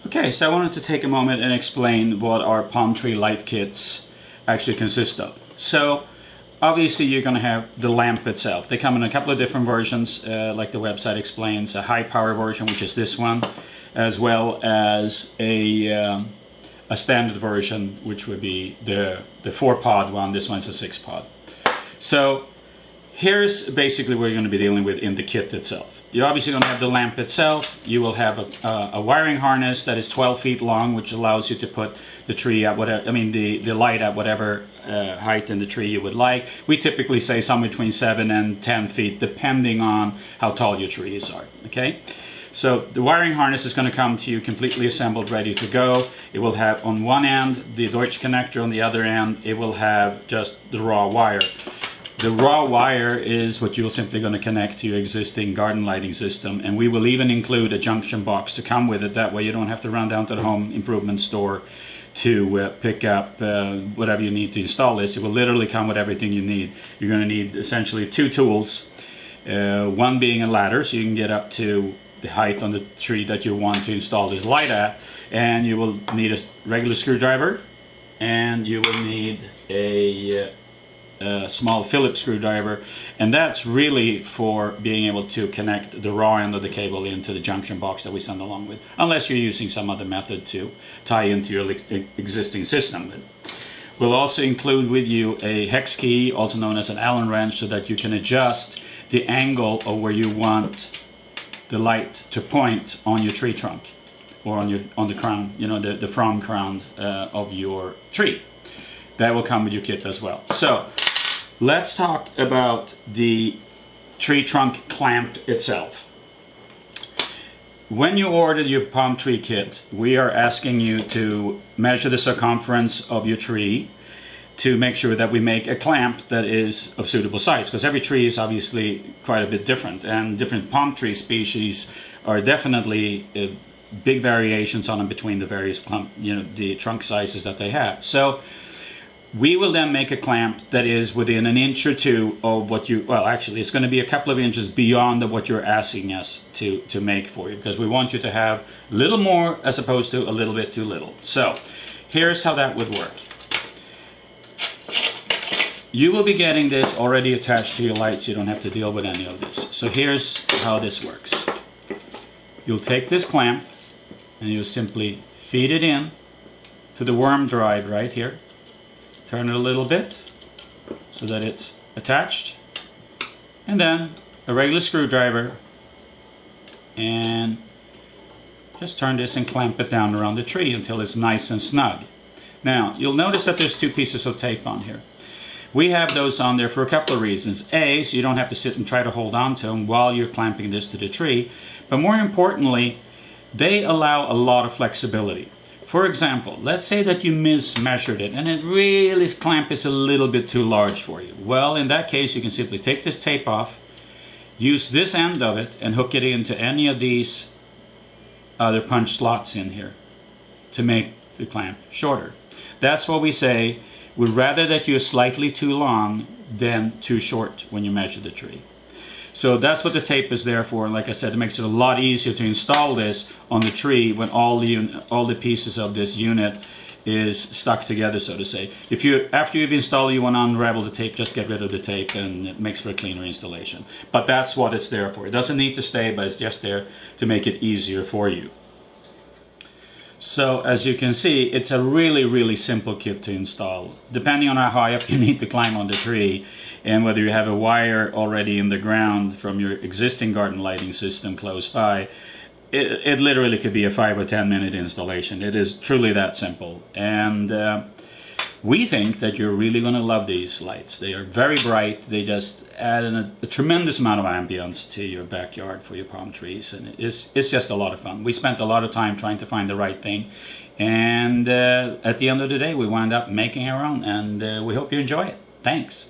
Okay, so I wanted to take a moment and explain what our palm tree light kits actually consist of. So obviously you're going to have the lamp itself. They come in a couple of different versions, like the website explains. A high power version, which is this one, as well as a standard version, which would be the 4-pod one. This one's a 6-pod. So here's basically what you're going to be dealing with in the kit itself. You're obviously going to have the lamp itself. You will have a wiring harness that is 12 feet long, which allows you to put the tree at whatever, the light at whatever height in the tree you would like. We typically say somewhere between 7 and 10 feet, depending on how tall your trees are. Okay, so the wiring harness is going to come to you completely assembled, ready to go. It will have on one end the Deutsch connector, on the other end it will have just the raw wire. The raw wire is what you're simply going to connect to your existing garden lighting system, and we will even include a junction box to come with it. That way you don't have to run down to the home improvement store to pick up whatever you need to install this. It will literally come with everything you need. You're going to need essentially 2 tools, one being a ladder so you can get up to the height on the tree that you want to install this light at, and you will need a regular screwdriver, and you will need a small Phillips screwdriver, and that's really for being able to connect the raw end of the cable into the junction box that we send along with, unless you're using some other method to tie into your existing system. We'll also include with you a hex key, also known as an Allen wrench, so that you can adjust the angle of where you want the light to point on your tree trunk, or on the crown, the frond crown of your tree. That will come with your kit as well. So let's talk about the tree trunk clamp itself. When you order your palm tree kit, we are asking you to measure the circumference of your tree to make sure that we make a clamp that is of suitable size, because every tree is obviously quite a bit different, and different palm tree species are definitely big variations on them between the various the trunk sizes that they have. So we will then make a clamp that is within an inch or two of what actually it's going to be a couple of inches beyond of what you're asking us to make for you, because we want you to have a little more as opposed to a little bit too little. So here's how that would work. You will be getting this already attached to your lights. You don't have to deal with any of this. So here's how this works. You'll take this clamp and you'll simply feed it in to the worm drive right here. Turn it a little bit so that it's attached, and then a regular screwdriver, and just turn this and clamp it down around the tree until it's nice and snug. Now you'll notice that there's 2 pieces of tape on here. We have those on there for a couple of reasons. A, so you don't have to sit and try to hold on to them while you're clamping this to the tree, but more importantly, they allow a lot of flexibility. For example, let's say that you mismeasured it and it really, this clamp is a little bit too large for you. Well, in that case, you can simply take this tape off, use this end of it, and hook it into any of these other punch slots in here to make the clamp shorter. That's what we say. We'd rather that you're slightly too long than too short when you measure the tree. So that's what the tape is there for, and like I said, it makes it a lot easier to install this on the tree when all the pieces of this unit is stuck together, so to say. After you've installed it, you want to unravel the tape, just get rid of the tape, and it makes for a cleaner installation. But that's what it's there for. It doesn't need to stay, but it's just there to make it easier for you. So as you can see, it's a really, really simple kit to install. Depending on how high up you need to climb on the tree, and whether you have a wire already in the ground from your existing garden lighting system close by, it literally could be a 5 or 10 minute installation. It is truly that simple. And we think that you're really going to love these lights. They are very bright. They just add a tremendous amount of ambience to your backyard for your palm trees, and it's just a lot of fun. We spent a lot of time trying to find the right thing, and at the end of the day we wound up making our own, and we hope you enjoy it. Thanks.